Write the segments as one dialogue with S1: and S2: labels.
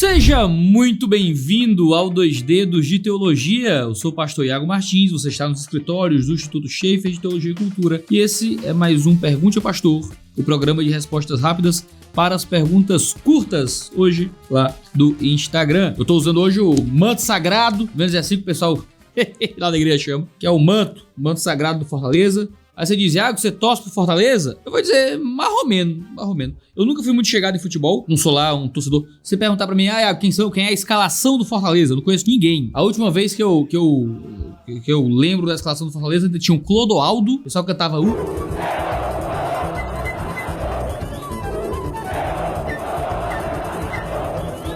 S1: Seja muito bem-vindo ao 2 Dedos de Teologia. Eu sou o pastor Iago Martins, você está nos escritórios do Instituto Schaeffer de Teologia e Cultura e esse é mais um Pergunte ao Pastor, o programa de respostas rápidas para as perguntas curtas, hoje lá do Instagram. Eu estou usando hoje o manto sagrado, menos assim que o pessoal da alegria chama, que é o manto sagrado do Fortaleza. Aí você diz, Iago, você torce pro Fortaleza? Eu vou dizer, mais ou menos. Eu nunca fui muito chegado em futebol, não sou lá um torcedor. Você perguntar pra mim, Iago, quem é a escalação do Fortaleza? Eu não conheço ninguém. A última vez que eu lembro da escalação do Fortaleza, ainda tinha um Clodoaldo, o pessoal cantava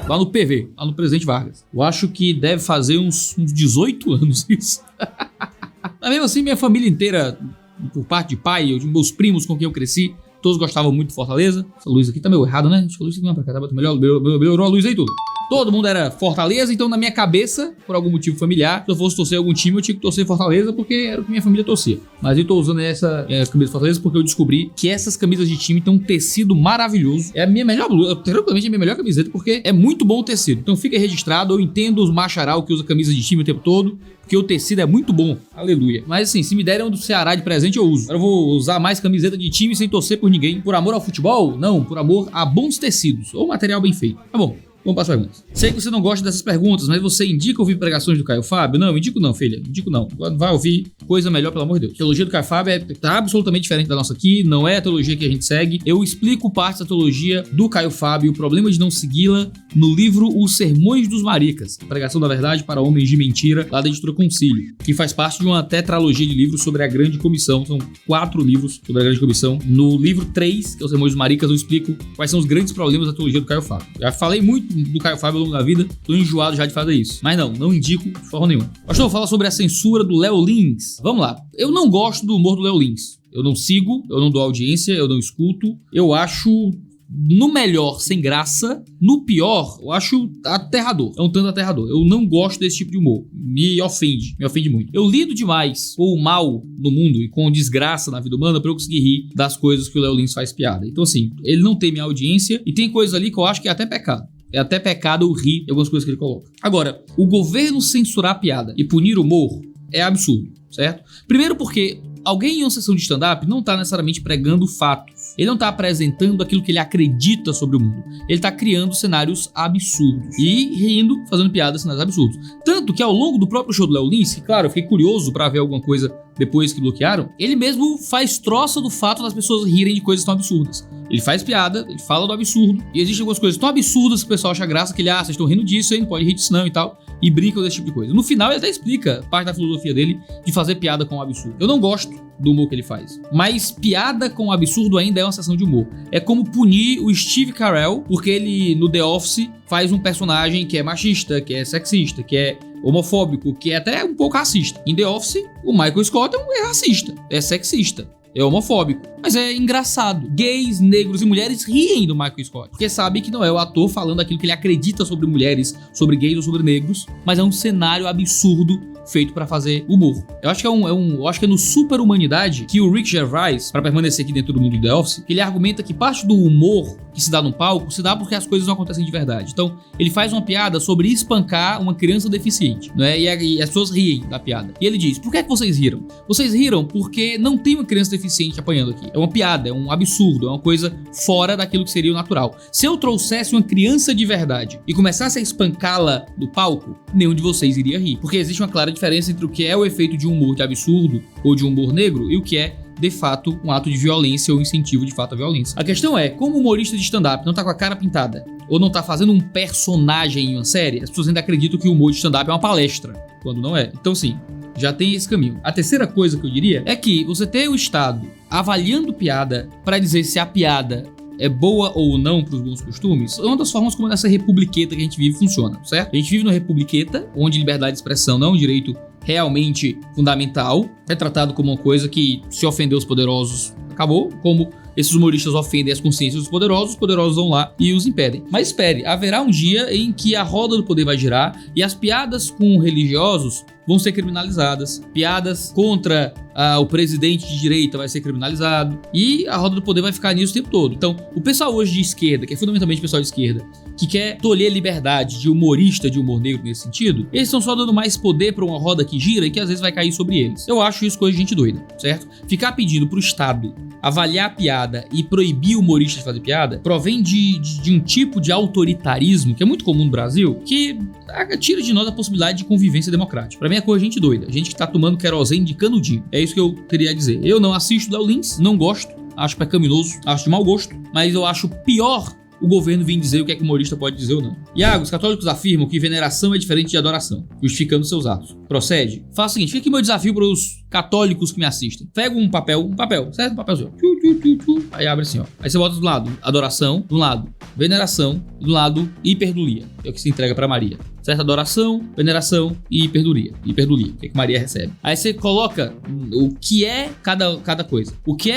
S1: lá no PV, lá no Presidente Vargas. Eu acho que deve fazer uns 18 anos isso. Mas mesmo assim, minha família inteira, por parte de pai, meus primos com quem eu cresci, todos gostavam muito de Fortaleza. Essa luz aqui tá meio errada, né? Acho que a luz aqui não é pra cá, tá melhor, melhorou a luz aí tudo. Todo mundo era Fortaleza, então na minha cabeça, por algum motivo familiar, se eu fosse torcer algum time, eu tinha que torcer Fortaleza porque era o que minha família torcia. Mas eu tô usando essa camisa de Fortaleza porque eu descobri que essas camisas de time têm um tecido maravilhoso. É a minha melhor blusa, tranquilamente a minha melhor camiseta, porque é muito bom o tecido. Então fica registrado, eu entendo os macharal que usa camisa de time o tempo todo, porque o tecido é muito bom, aleluia. Mas assim, se me derem um do Ceará de presente, eu uso. Agora eu vou usar mais camiseta de time sem torcer por ninguém. Por amor ao futebol? Não, por amor a bons tecidos, ou material bem feito. Tá bom. Vamos para as perguntas. Sei que você não gosta dessas perguntas, mas você indica ouvir pregações do Caio Fábio? Não, indico não, filha. Indico não. Vai ouvir coisa melhor, pelo amor de Deus. A teologia do Caio Fábio tá absolutamente diferente da nossa aqui, não é a teologia que a gente segue. Eu explico partes da teologia do Caio Fábio, o problema de não segui-la, no livro Os Sermões dos Maricas, a pregação da verdade para homens de mentira, lá da editora Concílio, que faz parte de uma tetralogia de livros sobre a Grande Comissão. São 4 livros sobre a Grande Comissão. No livro 3, que é Os Sermões dos Maricas, eu explico quais são os grandes problemas da teologia do Caio Fábio. Já falei muito do Caio Fábio ao longo da vida, tô enjoado já de fazer isso. Mas não indico de forma nenhuma. Pastor, fala sobre a censura do Léo Lins. Vamos lá. Eu não gosto do humor do Léo Lins. Eu não sigo, eu não dou audiência, eu não escuto. Eu acho, no melhor, sem graça. No pior, eu acho aterrador. É um tanto aterrador. Eu não gosto desse tipo de humor. Me ofende muito. Eu lido demais com o mal no mundo e com a desgraça na vida humana pra eu conseguir rir das coisas que o Léo Lins faz piada. Então assim, ele não tem minha audiência e tem coisas ali que eu acho que é até pecado. É até pecado eu rir de algumas coisas que ele coloca. Agora, o governo censurar a piada e punir o humor é absurdo, certo? Primeiro porque alguém em uma sessão de stand-up não tá necessariamente pregando fatos. Ele não tá apresentando aquilo que ele acredita sobre o mundo. Ele tá criando cenários absurdos. E rindo, fazendo piadas, cenários absurdos. Tanto que ao longo do próprio show do Léo Lins, que claro, eu fiquei curioso pra ver alguma coisa depois que bloquearam, ele mesmo faz troça do fato das pessoas rirem de coisas tão absurdas. Ele faz piada, ele fala do absurdo, e existem algumas coisas tão absurdas que o pessoal acha graça, que ele, vocês estão rindo disso, aí não pode rir disso não e tal, e brincam desse tipo de coisa. No final ele até explica parte da filosofia dele de fazer piada com o absurdo. Eu não gosto do humor que ele faz, mas piada com o absurdo ainda é uma sessão de humor. É como punir o Steve Carell, porque ele no The Office faz um personagem que é machista, que é sexista, que é homofóbico, que é até um pouco racista. Em The Office, o Michael Scott é racista, é sexista, é homofóbico, mas é engraçado. Gays, negros e mulheres riem do Michael Scott, porque sabem que não é o ator falando aquilo que ele acredita sobre mulheres, sobre gays ou sobre negros, mas é um cenário absurdo feito pra fazer humor. Eu acho que eu acho que é no Super Humanidade que o Rick Gervais, pra permanecer aqui dentro do mundo do The Office, que ele argumenta que parte do humor que se dá no palco se dá porque as coisas não acontecem de verdade. Então, ele faz uma piada sobre espancar uma criança deficiente, né? E as pessoas riem da piada. E ele diz: por que é que vocês riram? Vocês riram porque não tem uma criança deficiente apanhando aqui. É uma piada, é um absurdo, é uma coisa fora daquilo que seria o natural. Se eu trouxesse uma criança de verdade e começasse a espancá-la no palco, nenhum de vocês iria rir. Porque existe uma clara diferença entre o que é o efeito de um humor de absurdo ou de um humor negro e o que é de fato um ato de violência ou incentivo de fato à violência. A questão é, como o humorista de stand-up não tá com a cara pintada ou não tá fazendo um personagem em uma série, as pessoas ainda acreditam que o humor de stand-up é uma palestra, quando não é. Então sim, já tem esse caminho. A terceira coisa que eu diria é que você ter o Estado avaliando piada para dizer se a piada é boa ou não para os bons costumes, é uma das formas como essa republiqueta que a gente vive funciona, certo? A gente vive numa republiqueta onde liberdade de expressão não é um direito realmente fundamental, é tratado como uma coisa que, se ofender os poderosos, acabou, como esses humoristas ofendem as consciências dos poderosos, os poderosos vão lá e os impedem. Mas espere, haverá um dia em que a roda do poder vai girar e as piadas com religiosos vão ser criminalizadas, piadas contra o presidente de direita vai ser criminalizado, e a roda do poder vai ficar nisso o tempo todo. Então, o pessoal hoje de esquerda, que é fundamentalmente o pessoal de esquerda, que quer tolher a liberdade de humorista de humor negro nesse sentido, eles estão só dando mais poder pra uma roda que gira e que às vezes vai cair sobre eles. Eu acho isso coisa de gente doida, certo? Ficar pedindo pro Estado avaliar a piada e proibir o humorista de fazer piada provém de um tipo de autoritarismo que é muito comum no Brasil, que tira de nós a possibilidade de convivência democrática. Pra mim é coisa de gente doida, gente que tá tomando querosene de canudinho. É isso que eu teria a dizer. Eu não assisto Léo Lins, não gosto, acho pecaminoso, acho de mau gosto, mas eu acho pior o governo vir dizer o que é que o humorista pode dizer ou não. Iago, os católicos afirmam que veneração é diferente de adoração, justificando seus atos. Procede? Faça o seguinte, fica aqui meu desafio para os católicos que me assistem. Pega um papel, certo? Um papelzinho. Aí abre assim, ó. Aí você bota do lado adoração, do lado veneração, do lado hiperdulia. É o que se entrega para Maria. Certo? Adoração, veneração e hiperdulia. Hiperdulia, o que é que Maria recebe. Aí você coloca o que é cada coisa. O que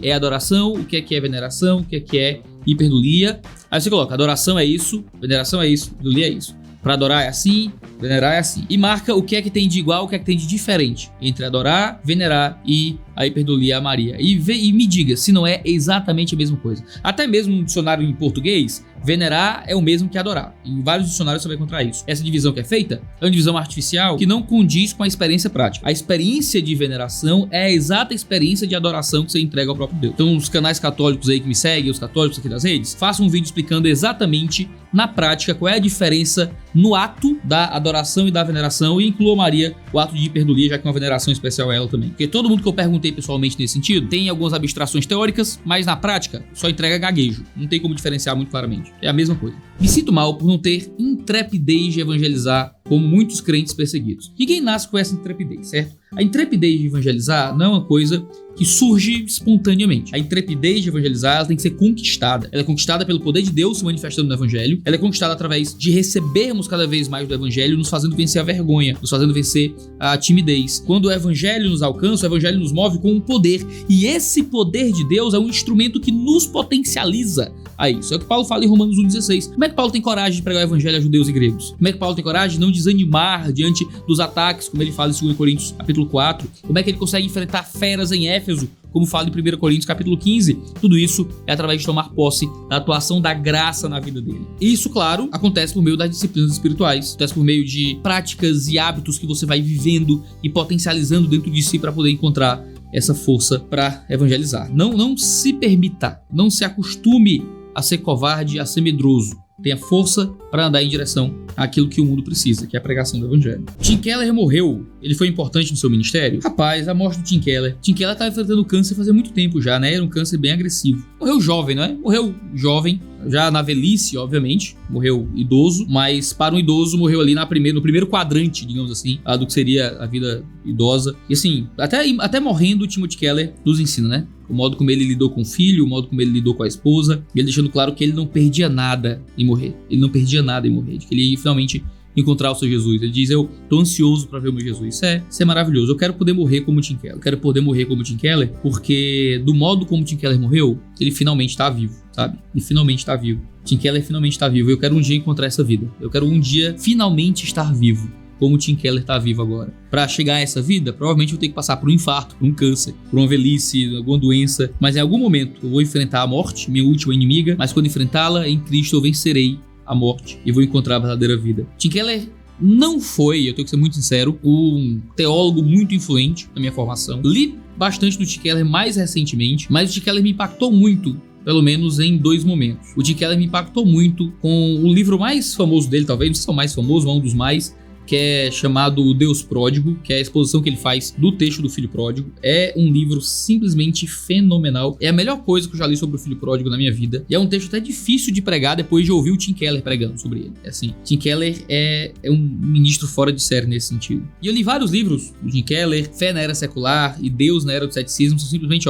S1: é adoração, o que é veneração, o que é hiperdulia. Aí você coloca, adoração é isso, veneração é isso, hiperdulia é isso. Pra adorar é assim, venerar é assim. E marca o que é que tem de igual, o que é que tem de diferente entre adorar, venerar e a hiperdulia a Maria. E me diga se não é exatamente a mesma coisa. Até mesmo no dicionário em português, venerar é o mesmo que adorar. Em vários dicionários você vai encontrar isso. Essa divisão que é feita é uma divisão artificial que não condiz com a experiência prática. A experiência de veneração é a exata experiência de adoração que você entrega ao próprio Deus. Então os canais católicos aí que me seguem, os católicos aqui das redes, façam um vídeo explicando exatamente na prática qual é a diferença no ato da adoração e da veneração, e inclua Maria o ato de hiperdulia, já que é uma veneração especial a ela também. Porque todo mundo que eu perguntei pessoalmente nesse sentido tem algumas abstrações teóricas, mas na prática só entrega gaguejo. Não tem como diferenciar muito claramente. É a mesma coisa. Me sinto mal por não ter intrepidez de evangelizar como muitos crentes perseguidos. Ninguém nasce com essa intrepidez, certo? A intrepidez de evangelizar não é uma coisa que surge espontaneamente. A intrepidez de evangelizar ela tem que ser conquistada. Ela é conquistada pelo poder de Deus se manifestando no evangelho. Ela é conquistada através de recebermos cada vez mais do evangelho, nos fazendo vencer a vergonha, nos fazendo vencer a timidez. Quando o evangelho nos alcança, o evangelho nos move com um poder. E esse poder de Deus é um instrumento que nos potencializa a isso. É o que Paulo fala em Romanos 1,16. Como é que Paulo tem coragem de pregar o evangelho a judeus e gregos? Como é que Paulo tem coragem de não desanimar diante dos ataques, como ele fala em 2 Coríntios capítulo 4? Como é que ele consegue enfrentar feras em Éfeso, como fala em 1 Coríntios capítulo 15? Tudo isso é através de tomar posse da atuação da graça na vida dele. E isso, claro, acontece por meio das disciplinas espirituais, acontece por meio de práticas e hábitos que você vai vivendo e potencializando dentro de si para poder encontrar essa força para evangelizar. Não se permita, não se acostume a ser covarde, a ser medroso. Tenha força para andar em direção àquilo que o mundo precisa, que é a pregação do evangelho. Tim Keller morreu. Ele foi importante no seu ministério? Rapaz, a morte do Tim Keller. Tim Keller estava enfrentando câncer fazia muito tempo já, né? Era um câncer bem agressivo. Morreu jovem, não é? Morreu jovem, já na velhice, obviamente. Morreu idoso, mas para um idoso morreu ali no primeiro quadrante, digamos assim, do que seria a vida idosa. E assim, até morrendo, o Timothy Keller nos ensina, né? O modo como ele lidou com o filho, o modo como ele lidou com a esposa, e ele deixando claro que ele não perdia nada em morrer. Ele não perdia nada em morrer, de que ele ia finalmente encontrar o seu Jesus. Ele diz, eu tô ansioso para ver o meu Jesus. Isso é maravilhoso. Eu quero poder morrer como Tim Keller. Eu quero poder morrer como Tim Keller, porque do modo como Tim Keller morreu, ele finalmente tá vivo, sabe? Ele finalmente tá vivo. Tim Keller finalmente tá vivo. Eu quero um dia encontrar essa vida. Eu quero um dia finalmente estar vivo, como o Tim Keller está vivo agora. Para chegar a essa vida, provavelmente eu vou ter que passar por um infarto, por um câncer, por uma velhice, alguma doença, mas em algum momento eu vou enfrentar a morte, minha última inimiga, mas quando enfrentá-la, em Cristo eu vencerei a morte e vou encontrar a verdadeira vida. Tim Keller não foi, eu tenho que ser muito sincero, um teólogo muito influente na minha formação. Li bastante do Tim Keller mais recentemente, mas o Tim Keller me impactou muito, pelo menos em 2 momentos. O Tim Keller me impactou muito com o livro mais famoso dele, talvez, não sei se é o mais famoso, mas um dos mais, que é chamado O Deus Pródigo, que é a exposição que ele faz do texto do Filho Pródigo. É um livro simplesmente fenomenal. É a melhor coisa que eu já li sobre o Filho Pródigo na minha vida. E é um texto até difícil de pregar depois de ouvir o Tim Keller pregando sobre ele. É assim, Tim Keller é um ministro fora de série nesse sentido. E eu li vários livros do Tim Keller. Fé na Era Secular e Deus na Era do Ceticismo. São simplesmente,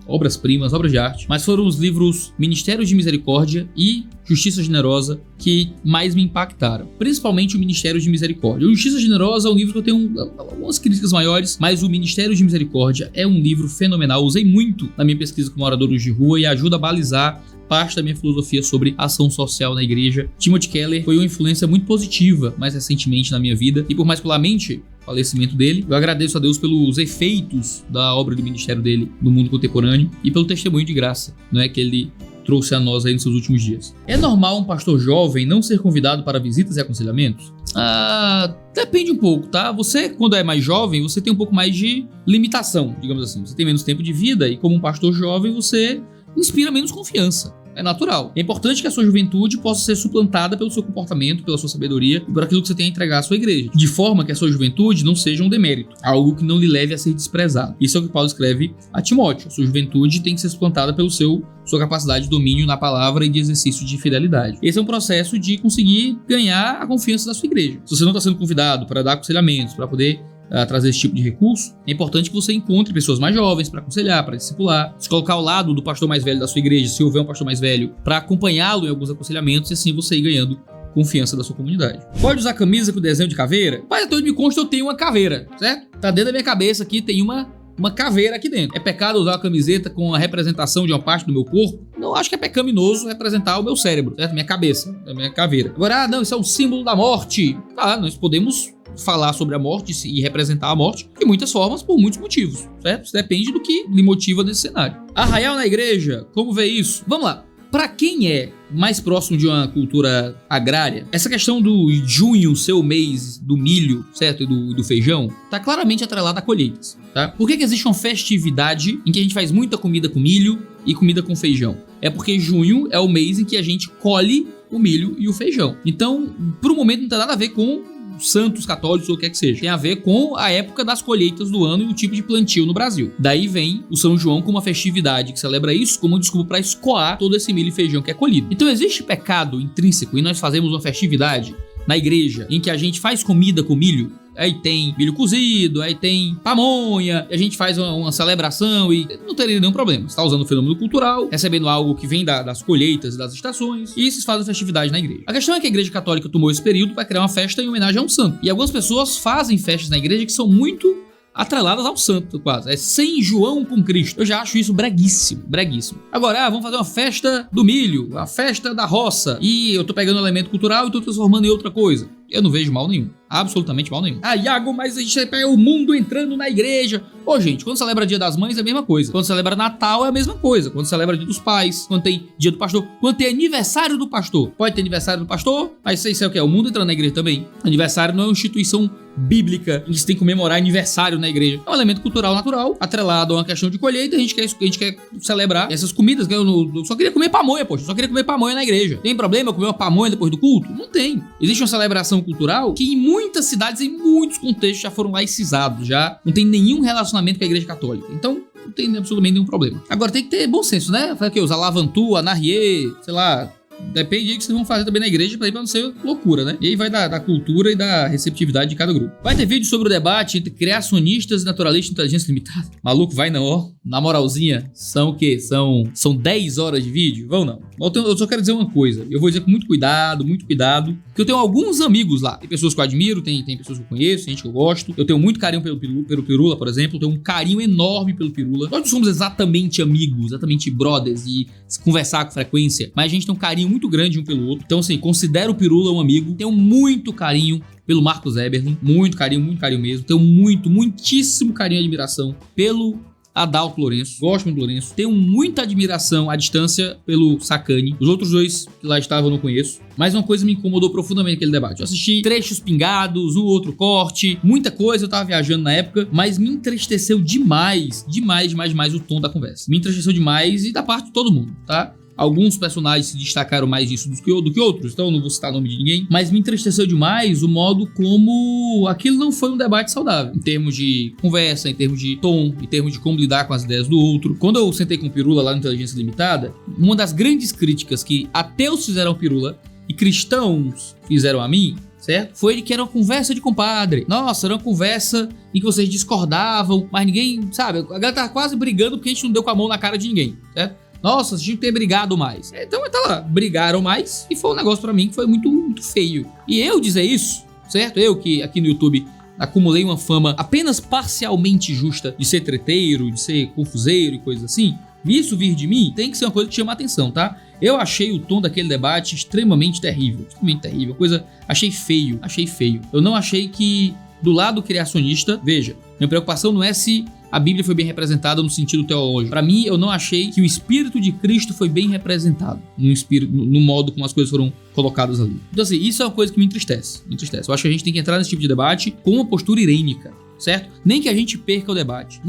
S1: obras-primas, obras de arte, mas foram os livros Ministérios de Misericórdia e Justiça Generosa que mais me impactaram, principalmente o Ministério de Misericórdia. O Justiça Generosa é um livro que eu tenho algumas críticas maiores, mas o Ministério de Misericórdia é um livro fenomenal. Usei muito na minha pesquisa como orador de rua e ajuda a balizar parte da minha filosofia sobre ação social na igreja. Timothy Keller foi uma influência muito positiva mais recentemente na minha vida, e por mais que eu lamente o falecimento dele, eu agradeço a Deus pelos efeitos da obra do ministério dele no mundo contemporâneo e pelo testemunho de graça, né, que ele trouxe a nós aí nos seus últimos dias. É normal um pastor jovem não ser convidado para visitas e aconselhamentos? Depende um pouco, tá? Você, quando é mais jovem, você tem um pouco mais de limitação, digamos assim. Você tem menos tempo de vida e, como um pastor jovem, você inspira menos confiança. É natural. É importante que a sua juventude possa ser suplantada pelo seu comportamento, pela sua sabedoria e por aquilo que você tem a entregar à sua igreja, de forma que a sua juventude não seja um demérito, algo que não lhe leve a ser desprezado. Isso é o que Paulo escreve a Timóteo. A sua juventude tem que ser suplantada pela sua capacidade de domínio na palavra e de exercício de fidelidade. Esse é um processo de conseguir ganhar a confiança da sua igreja. Se você não está sendo convidado para dar aconselhamentos, para poder trazer esse tipo de recurso, é importante que você encontre pessoas mais jovens para aconselhar, para discipular, se colocar ao lado do pastor mais velho da sua igreja, se houver um pastor mais velho, para acompanhá-lo em alguns aconselhamentos e assim você ir ganhando confiança da sua comunidade. Pode usar camisa com desenho de caveira? Mas até onde me consta eu tenho uma caveira, certo? Tá dentro da minha cabeça aqui, tem uma caveira aqui dentro. É pecado usar uma camiseta com a representação de uma parte do meu corpo? Não acho que é pecaminoso representar o meu cérebro, certo? Minha cabeça, a minha caveira. Agora, não, isso é um símbolo da morte. Nós podemos falar sobre a morte e representar a morte de muitas formas, por muitos motivos, certo? Isso depende do que lhe motiva nesse cenário. Arraial na igreja, como vê isso? Vamos lá. Para quem é mais próximo de uma cultura agrária, essa questão do junho ser o mês do milho, certo? E do feijão, tá claramente atrelada a colheitas, tá? Por que existe uma festividade em que a gente faz muita comida com milho e comida com feijão? É porque junho é o mês em que a gente colhe o milho e o feijão. Então, por um momento não tem nada a ver com santos católicos ou o que é que seja. Tem a ver com a época das colheitas do ano e o tipo de plantio no Brasil. Daí vem o São João como uma festividade que celebra isso como desculpa para escoar todo esse milho e feijão que é colhido. Então existe pecado intrínseco em nós fazermos uma festividade na igreja em que a gente faz comida com milho? Aí tem milho cozido, aí tem pamonha, a gente faz uma celebração e não teria nenhum problema. Você está usando o fenômeno cultural, recebendo algo que vem das colheitas e das estações, e vocês fazem festividade na igreja. A questão é que a igreja católica tomou esse período para criar uma festa em homenagem a um santo. E algumas pessoas fazem festas na igreja que são muito atreladas ao santo, quase. É São João com Cristo. Eu já acho isso breguíssimo, breguíssimo. Agora, vamos fazer uma festa do milho, a festa da roça, e eu tô pegando um elemento cultural e tô transformando em outra coisa. Eu não vejo mal nenhum. Absolutamente mal nenhum. Iago, mas a gente pega o mundo entrando na igreja. Ô, gente, quando celebra Dia das Mães é a mesma coisa. Quando celebra Natal é a mesma coisa. Quando celebra Dia dos Pais, quando tem Dia do Pastor, quando tem aniversário do pastor. Pode ter aniversário do pastor, mas isso é o que? O mundo entrando na igreja também. Aniversário não é uma instituição bíblica em que se tem que comemorar aniversário na igreja. É um elemento cultural natural, atrelado a uma questão de colheita. A gente quer celebrar essas comidas. Eu só queria comer pamonha, poxa. Eu só queria comer pamonha na igreja. Tem problema eu comer uma pamonha depois do culto? Não tem. Existe uma celebração cultural que em muitas cidades, em muitos contextos, já foram laicizados, já não tem nenhum relacionamento com a igreja católica. Então, não tem absolutamente nenhum problema. Agora, tem que ter bom senso, né? Fazer o quê? Usar lavantu, anarriê, sei lá. Depende do que vocês vão fazer também na igreja pra não ser loucura, né? E aí vai da cultura e da receptividade de cada grupo. Vai ter vídeo sobre o debate entre criacionistas e naturalistas de inteligência limitada. Maluco, vai não, ó. Na moralzinha, são o quê? São 10 horas de vídeo? Vão não. Eu só quero dizer uma coisa. Eu vou dizer com muito cuidado, que eu tenho alguns amigos lá. Tem pessoas que eu admiro, tem pessoas que eu conheço, tem gente que eu gosto. Eu tenho muito carinho pelo Pirula, por exemplo. Eu tenho um carinho enorme pelo Pirula. Nós não somos exatamente amigos, exatamente brothers e conversar com frequência, mas a gente tem um carinho muito grande um pelo outro. Então, assim, considero o Pirula um amigo. Tenho muito carinho pelo Marcos Eberlin. Muito carinho mesmo. Tenho muitíssimo carinho e admiração pelo Adalto Lourenço. Gosto muito do Lourenço. Tenho muita admiração à distância pelo Sacani. Os outros dois que lá estavam eu não conheço. Mas uma coisa me incomodou profundamente naquele debate. Eu assisti trechos pingados, um outro corte, muita coisa. Eu tava viajando na época, mas me entristeceu demais o tom da conversa. Me entristeceu demais e da parte de todo mundo, tá? Alguns personagens se destacaram mais disso do que outros, então eu não vou citar o nome de ninguém, mas me entristeceu demais o modo como aquilo não foi um debate saudável, em termos de conversa, em termos de tom, em termos de como lidar com as ideias do outro. Quando eu sentei com o Pirula lá no Inteligência Limitada, uma das grandes críticas que ateus fizeram ao Pirula e cristãos fizeram a mim, certo? Foi de que era uma conversa de compadre. Nossa, era uma conversa em que vocês discordavam, mas ninguém, sabe, a galera tava quase brigando porque a gente não deu com a mão na cara de ninguém, certo? Nossa, a gente ter brigado mais. Então tá lá, brigaram mais e foi um negócio pra mim que foi muito, muito feio. E eu dizer isso, certo? Eu que aqui no YouTube acumulei uma fama apenas parcialmente justa de ser treteiro, de ser confuseiro e coisas assim, isso vir de mim tem que ser uma coisa que chama a atenção, tá? Eu achei o tom daquele debate extremamente terrível, achei feio. Eu não achei que do lado criacionista, veja, minha preocupação não é se a Bíblia foi bem representada no sentido teológico. Para mim, eu não achei que o Espírito de Cristo foi bem representado no modo como as coisas foram colocadas ali. Então assim, isso é uma coisa que me entristece. Eu acho que a gente tem que entrar nesse tipo de debate com uma postura irênica, certo? Nem que a gente perca o debate.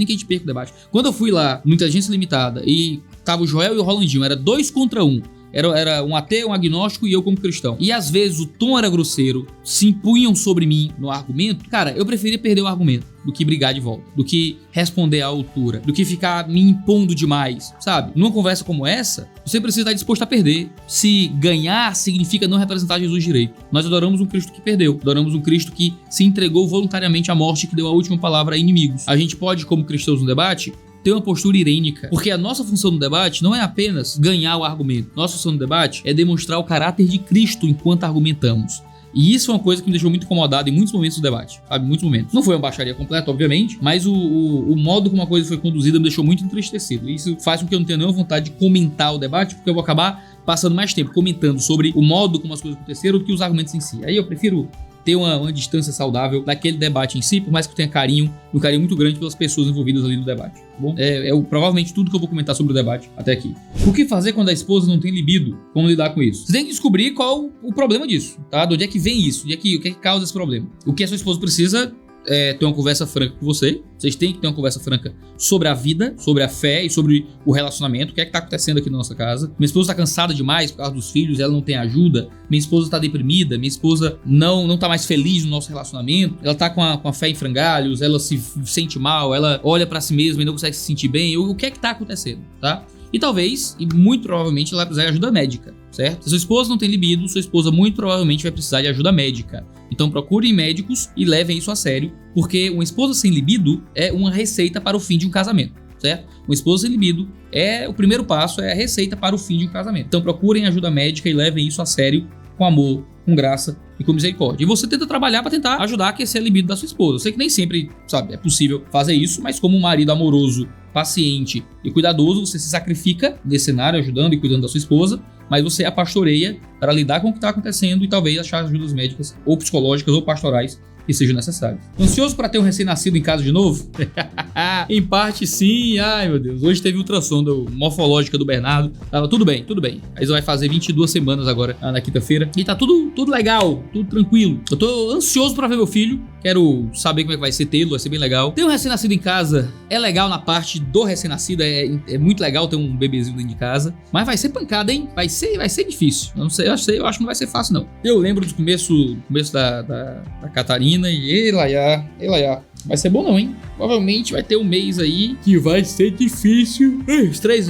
S1: Quando eu fui lá no Inteligência Limitada e tava o Joel e o Rolandinho, era 2 contra 1. Era um ateu, um agnóstico e eu como cristão. E às vezes o tom era grosseiro, se impunham sobre mim no argumento. Cara, eu preferia perder o argumento do que brigar de volta, do que responder à altura, do que ficar me impondo demais, sabe? Numa conversa como essa, você precisa estar disposto a perder. Se ganhar significa não representar Jesus direito. Nós adoramos um Cristo que perdeu, adoramos um Cristo que se entregou voluntariamente à morte e que deu a última palavra a inimigos. A gente pode, como cristãos no debate, ter uma postura irênica, porque a nossa função no debate não é apenas ganhar o argumento. Nossa função no debate é demonstrar o caráter de Cristo enquanto argumentamos. E isso é uma coisa que me deixou muito incomodado em muitos momentos do debate, sabe? Muitos momentos. Não foi uma baixaria completa, obviamente, mas o modo como a coisa foi conduzida me deixou muito entristecido. Isso faz com que eu não tenha nenhuma vontade de comentar o debate, porque eu vou acabar passando mais tempo comentando sobre o modo como as coisas aconteceram do que os argumentos em si. Aí eu prefiro ter uma distância saudável daquele debate em si, por mais que eu tenha um carinho muito grande pelas pessoas envolvidas ali no debate, tá bom? Provavelmente tudo que eu vou comentar sobre o debate até aqui. O que fazer quando a esposa não tem libido? Como lidar com isso? Você tem que descobrir qual o problema disso, tá? De onde é que vem isso? O que é que causa esse problema? O que a sua esposa precisa ter uma conversa franca com você. Vocês têm que ter uma conversa franca sobre a vida, sobre a fé e sobre o relacionamento. O que é que tá acontecendo aqui na nossa casa? Minha esposa tá cansada demais por causa dos filhos, ela não tem ajuda. Minha esposa tá deprimida, minha esposa não tá mais feliz no nosso relacionamento. Ela tá com a fé em frangalhos, ela se sente mal, ela olha pra si mesma e não consegue se sentir bem. O que é que tá acontecendo, tá? E talvez, e muito provavelmente, ela vai precisar de ajuda médica, certo? Se sua esposa não tem libido, sua esposa muito provavelmente vai precisar de ajuda médica. Então procurem médicos e levem isso a sério, porque uma esposa sem libido é uma receita para o fim de um casamento, certo? Uma esposa sem libido o primeiro passo, é a receita para o fim de um casamento. Então procurem ajuda médica e levem isso a sério, com amor, com graça e com misericórdia. E você tenta trabalhar para tentar ajudar a aquecer a libido da sua esposa. Eu sei que nem sempre, sabe, é possível fazer isso, mas como um marido amoroso, paciente e cuidadoso, você se sacrifica nesse cenário, ajudando e cuidando da sua esposa, mas você a pastoreia para lidar com o que está acontecendo e talvez achar ajudas médicas ou psicológicas ou pastorais que sejam necessários. Ansioso para ter um recém-nascido em casa de novo? Em parte sim. Ai meu Deus, hoje teve ultrassom morfológica do Bernardo. Tava tudo bem. Aí vai fazer 22 semanas agora na quinta-feira e tá tudo legal, tudo tranquilo. Eu tô ansioso para ver meu filho, quero saber como é que vai ser tê-lo, vai ser bem legal. Ter um recém-nascido em casa é legal na parte do recém-nascido, é muito legal ter um bebezinho dentro de casa, mas vai ser pancada, hein? Vai ser difícil. Eu não sei, eu acho que não vai ser fácil não. Eu lembro do começo da Catarina e Elaiá. Vai ser bom não, hein? Provavelmente vai ter um mês aí que vai ser difícil. Os 3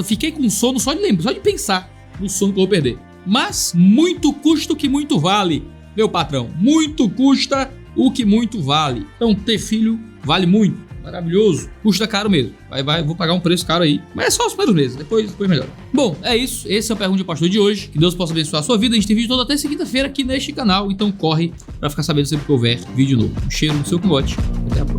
S1: fiquei com sono só de lembrar, só de pensar no sono que eu vou perder. Mas muito custa o que muito vale, meu patrão. Muito custa o que muito vale. Então ter filho vale muito. Maravilhoso. Custa caro mesmo. Vou pagar um preço caro aí. Mas é só os primeiros meses. Depois melhora. Bom, é isso. Esse é o Pergunta de Pastor de hoje. Que Deus possa abençoar a sua vida. A gente tem vídeo toda até segunda-feira aqui neste canal. Então corre pra ficar sabendo sempre que houver vídeo novo. Um cheiro no seu cangote. Até a próxima.